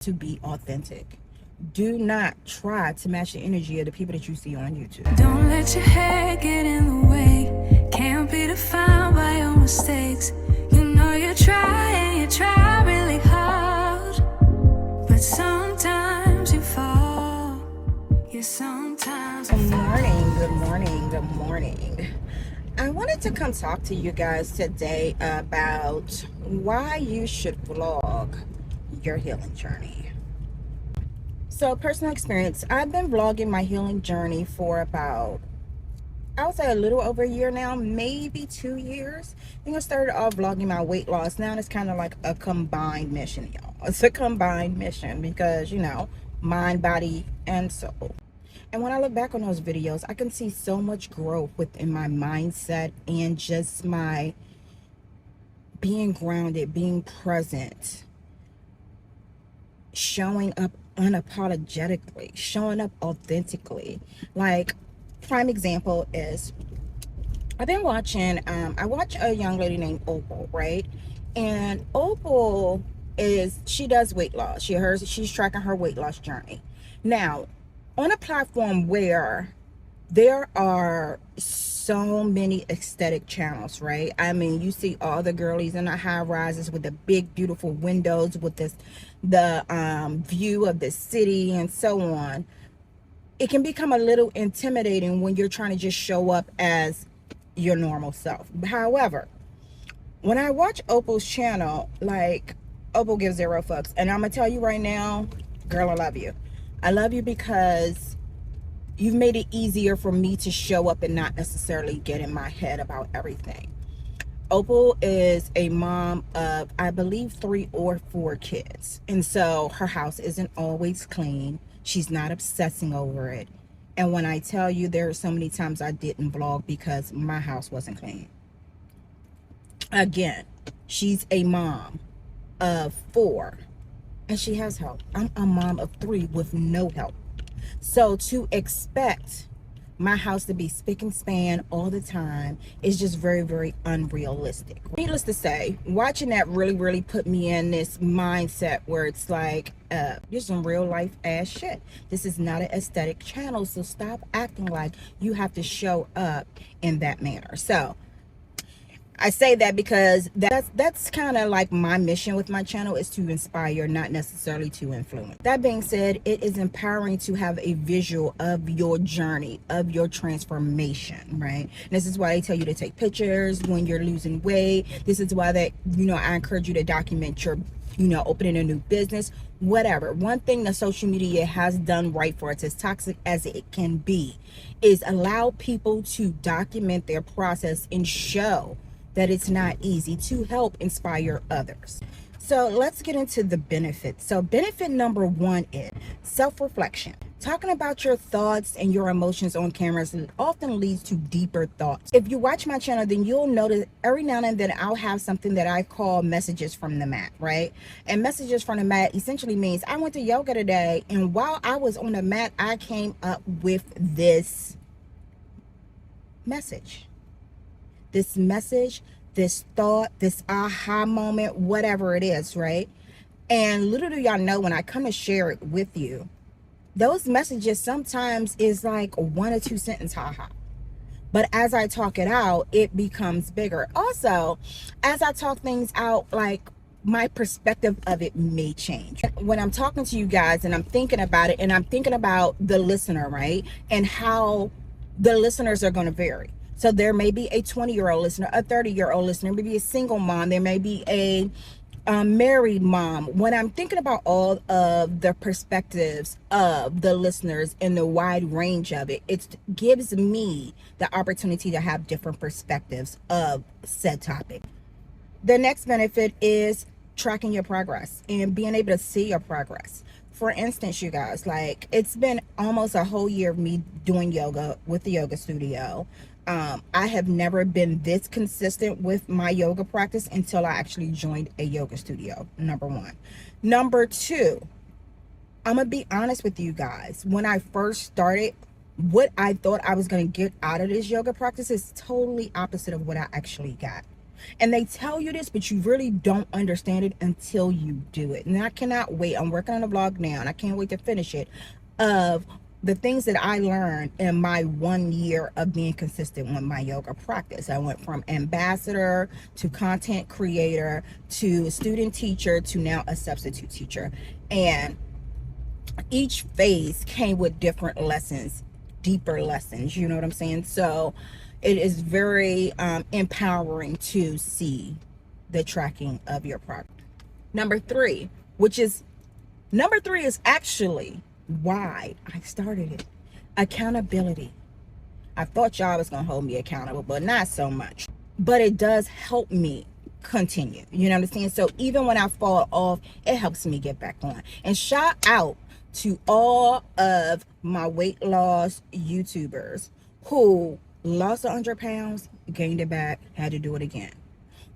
to be authentic. Do not try to match the energy of the people that you see on YouTube. Don't let your hair get in the way. Can't be defined by your mistakes. You know you try really hard, but sometimes you fall. Yeah, sometimes you Good fall. morning, good morning, good morning. I wanted to come talk to you guys today about why you should vlog your healing journey. So, personal experience, I've been vlogging my healing journey for about, I would say a little over a year now, maybe 2 years. I think I started off vlogging my weight loss. Now it's kind of like a combined mission, y'all. It's a combined mission because, mind, body, and soul. And when I look back on those videos, I can see so much growth within my mindset and just my being grounded, being present, showing up unapologetically, showing up authentically. Like, prime example is I've been watching, I watch a young lady named Opal, right? And Opal she does weight loss. She's tracking her weight loss journey. Now, on a platform where there are so many aesthetic channels, right? I mean, you see all the girlies in the high rises with the big, beautiful windows with the view of the city and so on. It can become a little intimidating when you're trying to just show up as your normal self. However, when I watch Opal's channel, like, Opal gives zero fucks. And I'm gonna tell you right now, girl, I love you. I love you because you've made it easier for me to show up and not necessarily get in my head about everything. Opal is a mom of, I believe, 3 or 4 kids. And so her house isn't always clean. She's not obsessing over it. And when I tell you, there are so many times I didn't vlog because my house wasn't clean. Again, she's a mom of 4 and she has help. I'm a mom of 3 with no help. So to expect my house to be spick and span all the time is just very, very unrealistic. Needless to say, watching that really put me in this mindset where it's like, this is some real life ass shit. This is not an aesthetic channel, so stop acting like you have to show up in that manner. So I say that because that's kind of like my mission with my channel, is to inspire, not necessarily to influence. That being said, it is empowering to have a visual of your journey, of your transformation, right? And this is why I tell you to take pictures when you're losing weight. This is why I encourage you to document your, opening a new business, whatever. One thing that social media has done right for us, as toxic as it can be, is allow people to document their process and show that it's not easy, to help inspire others. So let's get into the benefits. So benefit number 1 is self-reflection. Talking about your thoughts and your emotions on cameras often leads to deeper thoughts. If you watch my channel, then you'll notice every now and then I'll have something that I call messages from the mat, right? And messages from the mat essentially means I went to yoga today, and while I was on the mat, I came up with this message. This thought, this aha moment, whatever it is, right? And little do y'all know, when I come to share it with you, those messages sometimes is like 1 or 2 sentence haha. But as I talk it out, it becomes bigger. Also, as I talk things out, like, my perspective of it may change. When I'm talking to you guys and I'm thinking about it, and I'm thinking about the listener, right? And how the listeners are going to vary. So there may be a 20-year-old listener, a 30-year-old listener, maybe a single mom. There may be a married mom. When I'm thinking about all of the perspectives of the listeners and the wide range of it, it gives me the opportunity to have different perspectives of said topic. The next benefit is tracking your progress and being able to see your progress. For instance, you guys, like, it's been almost a whole year of me doing yoga with the yoga studio. I have never been this consistent with my yoga practice until I actually joined a yoga studio, number 1. Number 2, I'm going to be honest with you guys. When I first started, what I thought I was going to get out of this yoga practice is totally opposite of what I actually got. And they tell you this, but you really don't understand it until you do it. And I cannot wait. I'm working on a vlog now, and I can't wait to finish it, of the things that I learned in my 1 year of being consistent with my yoga practice. I went from ambassador to content creator to student teacher to now a substitute teacher. And each phase came with different lessons, deeper lessons, you know what I'm saying? So it is very empowering to see the tracking of your progress. Number three is actually why I started it. Accountability. I thought y'all was gonna hold me accountable, but not so much. But it does help me continue, you know what I'm saying? So even when I fall off, it helps me get back on. And shout out to all of my weight loss YouTubers who lost 100 pounds, gained it back, had to do it again,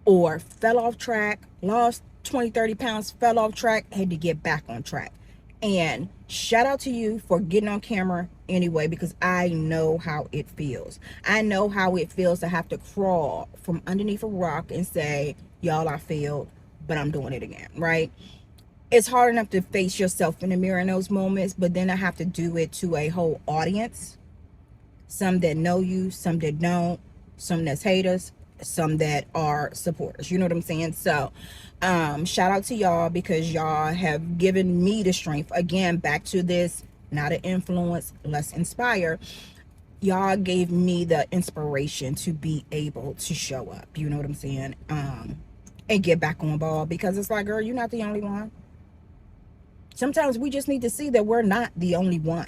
or fell off track, lost 20-30 pounds, fell off track, had to get back on track. And shout out to you for getting on camera anyway, because I know how it feels. I know how it feels to have to crawl from underneath a rock and say, y'all, I failed, but I'm doing it again, right? It's hard enough to face yourself in the mirror in those moments, but then I have to do it to a whole audience. Some that know you, some that don't, some that's haters, some that are supporters. You know what I'm saying? So shout out to y'all, because y'all have given me the strength. Again, back to this, not an influence, let's inspire. Y'all gave me the inspiration to be able to show up. You know what I'm saying? And get back on ball, because it's like, girl, you're not the only one. Sometimes we just need to see that we're not the only one.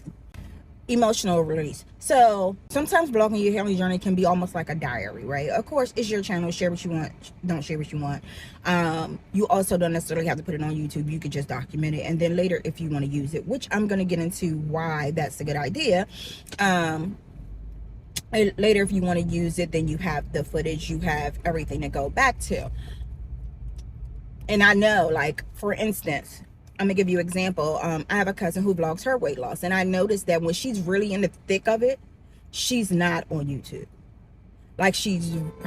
Emotional release. So sometimes blogging your healing journey can be almost like a diary, right? Of course, it's your channel. Share what you want. Don't share what you want. You also don't necessarily have to put it on YouTube. You could just document it, and then later, if you want to use it, which I'm going to get into why that's a good idea. Later, if you want to use it, then you have the footage, you have everything to go back to. And I know, like, for instance, I'm gonna give you an example. I have a cousin who vlogs her weight loss, and I noticed that when she's really in the thick of it, she's not on YouTube. Like,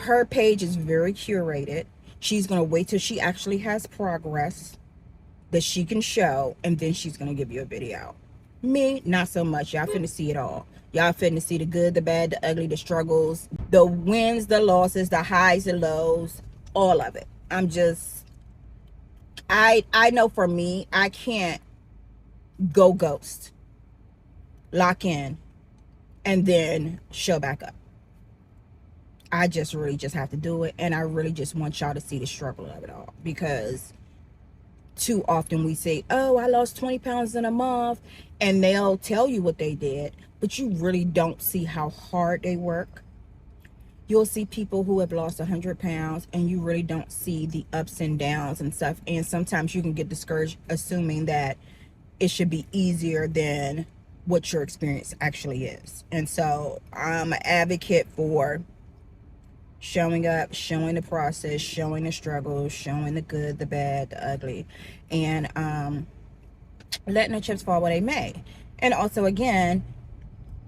her page is very curated. She's gonna wait till she actually has progress that she can show, and then she's gonna give you a video. Me, not so much. Y'all finna see it all. Y'all finna see the good, the bad, the ugly, the struggles, the wins, the losses, the highs, the lows, all of it. I know for me, I can't go ghost, lock in, and then show back up. I just really just have to do it. And I really just want y'all to see the struggle of it all, because too often we say, oh, I lost 20 pounds in a month, and they'll tell you what they did, but you really don't see how hard they work. You'll see people who have lost 100 pounds, and you really don't see the ups and downs and stuff. And sometimes you can get discouraged assuming that it should be easier than what your experience actually is. And so I'm an advocate for showing up, showing the process, showing the struggles, showing the good, the bad, the ugly, and letting the chips fall where they may. And also, again,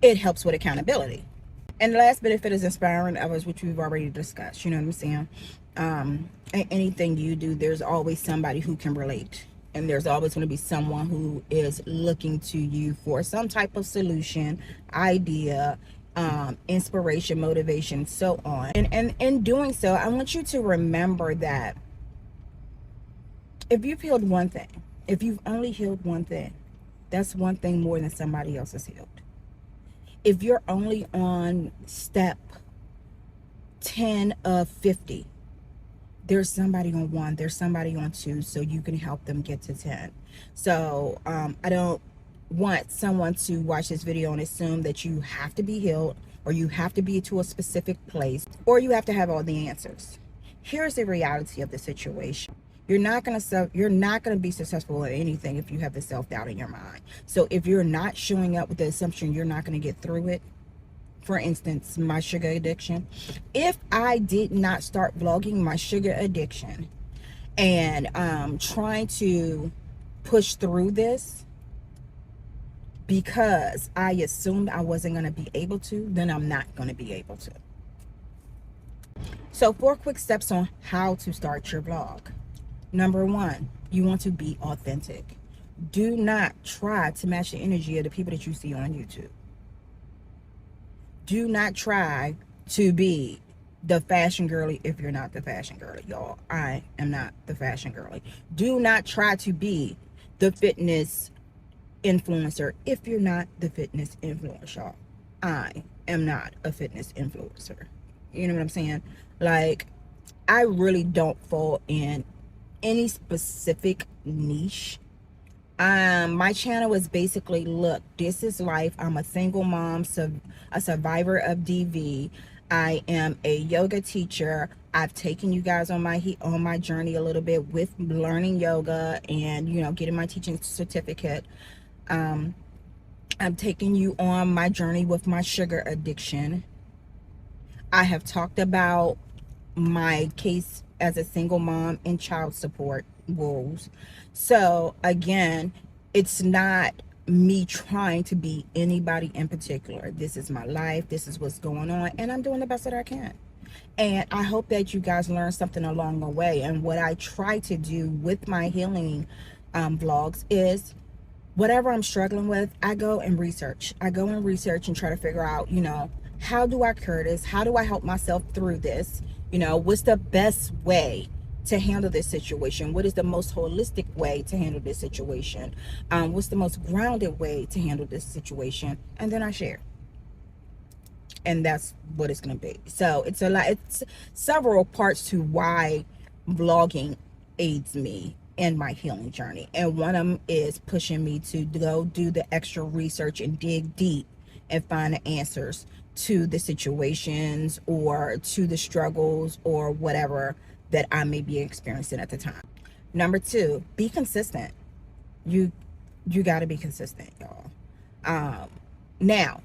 it helps with accountability. And the last benefit is inspiring others, which we've already discussed. You know what I'm saying? Anything you do, there's always somebody who can relate. And there's always going to be someone who is looking to you for some type of solution, idea, inspiration, motivation, so on. And in doing so, I want you to remember that if you've healed one thing, if you've only healed one thing, that's one thing more than somebody else has healed. If you're only on step 10 of 50, there's somebody on 1, there's somebody on 2, so you can help them get to 10. So I don't want someone to watch this video and assume that you have to be healed, or you have to be to a specific place, or you have to have all the answers. Here's the reality of the situation. You're not gonna be successful at anything if you have the self-doubt in your mind. So if you're not showing up with the assumption you're not gonna get through it, for instance, my sugar addiction. If I did not start vlogging my sugar addiction and trying to push through this because I assumed I wasn't gonna be able to, then I'm not gonna be able to. So 4 quick steps on how to start your vlog. Number 1, you want to be authentic. Do not try to match the energy of the people that you see on YouTube. Do not try to be the fashion girly if you're not the fashion girly, y'all. I am not the fashion girly. Do not try to be the fitness influencer if you're not the fitness influencer. I am not a fitness influencer. You know what I'm saying? Like, I really don't fall in any specific niche. My channel is basically, look, this is life. I'm a single mom, a survivor of DV. I am a yoga teacher. I've taken you guys on my journey a little bit with learning yoga and, you know, getting my teaching certificate. I'm taking you on my journey with my sugar addiction. I have talked about my case as a single mom and child support woes. So again, it's not me trying to be anybody in particular. This is my life. This is what's going on, and I'm doing the best that I can. And I hope that you guys learn something along the way. And what I try to do with my healing vlogs is, whatever I'm struggling with, I go and research. I go and research and try to figure out, you know, how do I cure this? How do I help myself through this? You know, what's the best way to handle this situation? What is the most holistic way to handle this situation? What's the most grounded way to handle this situation? And then I share. And that's what it's going to be. So it's it's several parts to why vlogging aids me in my healing journey. And one of them is pushing me to go do the extra research and dig deep and find the answers to the situations or to the struggles or whatever that I may be experiencing at the time. Number 2, be consistent. You got to be consistent, y'all. Now,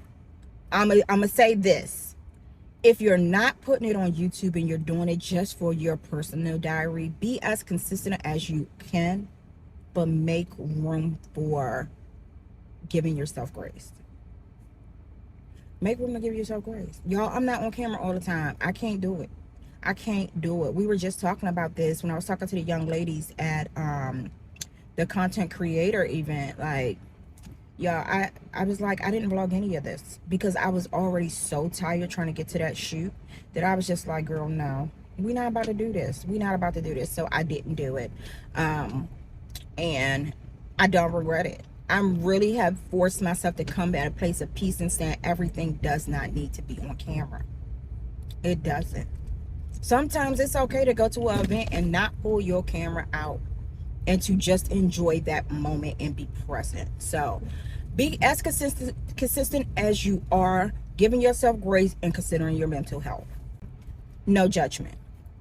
I'm gonna say this. If you're not putting it on YouTube and you're doing it just for your personal diary, be as consistent as you can, but make room for giving yourself grace. Make room to give yourself grace. Y'all, I'm not on camera all the time. I can't do it. I can't do it. We were just talking about this when I was talking to the young ladies at the content creator event. Like, yeah, I was like, I didn't vlog any of this because I was already so tired trying to get to that shoot that I was just like, girl, no, we're not about to do this. We're not about to do this. So I didn't do it. And I don't regret it. I really have forced myself to come at a place of peace and saying everything does not need to be on camera. It doesn't. Sometimes it's okay to go to an event and not pull your camera out and to just enjoy that moment and be present. So be as consistent as you are, giving yourself grace and considering your mental health. No judgment.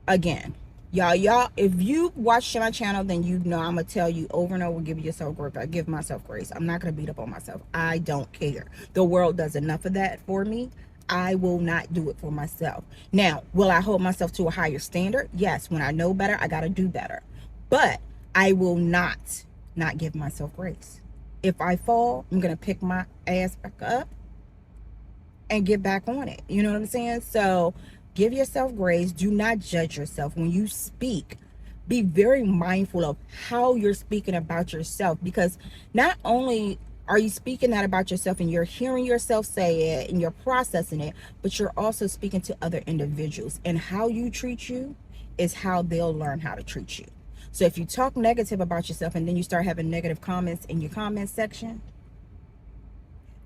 Again, y'all, if you watch my channel, then you know I'm gonna tell you over and over, give yourself grace. I give myself grace. I'm not gonna beat up on myself. I don't care. The world does enough of that for me. I will not do it for myself. Now, will I hold myself to a higher standard? Yes. When I know better, I gotta do better. But I will not give myself grace. If I fall, I'm gonna pick my ass back up and get back on it. You know what I'm saying? So give yourself grace. Do not judge yourself. When you speak, be very mindful of how you're speaking about yourself, because not only are you speaking that about yourself and you're hearing yourself say it and you're processing it, but you're also speaking to other individuals, and how you treat you is how they'll learn how to treat you. So if you talk negative about yourself and then you start having negative comments in your comment section,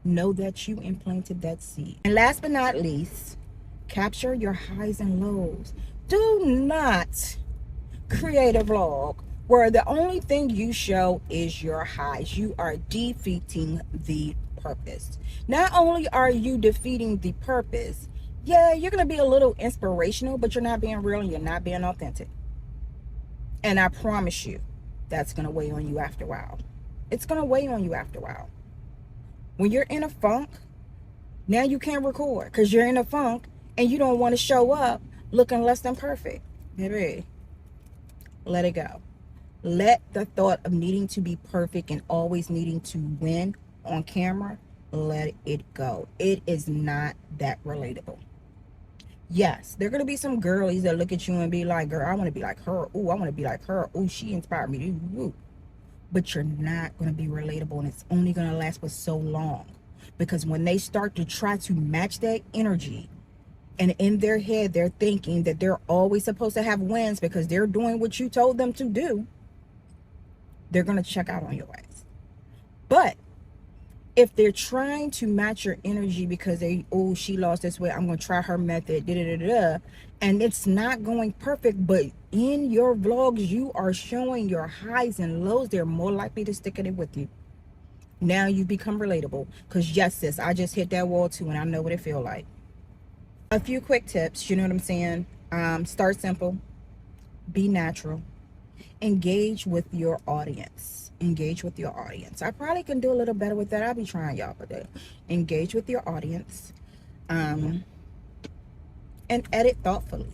know that you implanted that seed. And last but not least, capture your highs and lows. Do not create a vlog where the only thing you show is your highs. You are defeating the purpose. Not only are you defeating the purpose, yeah, you're going to be a little inspirational, but you're not being real and you're not being authentic. And I promise you, that's going to weigh on you after a while. It's going to weigh on you after a while. When you're in a funk, now you can't record because you're in a funk and you don't want to show up looking less than perfect. Baby, let it go. Let the thought of needing to be perfect and always needing to win on camera, let it go. It is not that relatable. Yes, there are going to be some girlies that look at you and be like, girl, I want to be like her. Ooh, I want to be like her. Ooh, she inspired me. Ooh. But you're not going to be relatable, and it's only going to last for so long. Because when they start to try to match that energy, and in their head, they're thinking that they're always supposed to have wins because they're doing what you told them to do, they're going to check out on your ass. But if they're trying to match your energy because oh, she lost this way, I'm going to try her method, da da da da, and it's not going perfect, but in your vlogs, you are showing your highs and lows, they're more likely to stick it with you. Now you become relatable because, yes, sis, I just hit that wall too, and I know what it feels like. A few quick tips, you know what I'm saying? Start simple, be natural, engage with your audience. Engage with your audience. I probably can do a little better with that. I'll be trying, y'all, but engage with your audience, and edit thoughtfully.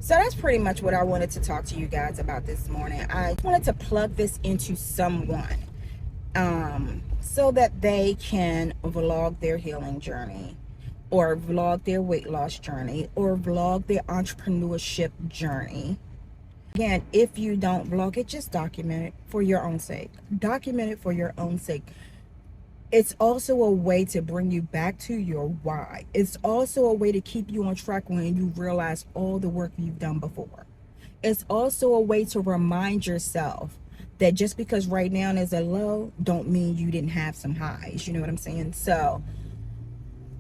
So that's pretty much what I wanted to talk to you guys about this morning. I wanted to plug this into someone, so that they can vlog their healing journey, or vlog their weight loss journey, or vlog their entrepreneurship journey. Again, if you don't vlog it, just document it for your own sake. Document it for your own sake. It's also a way to bring you back to your why. It's also a way to keep you on track when you realize all the work you've done before. It's also a way to remind yourself that just because right now there's a low, don't mean you didn't have some highs. You know what I'm saying? So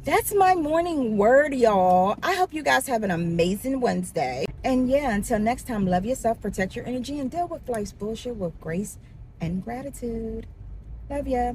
that's my morning word, y'all. I hope you guys have an amazing Wednesday. And yeah, until next time, love yourself, protect your energy, and deal with life's bullshit with grace and gratitude. Love ya.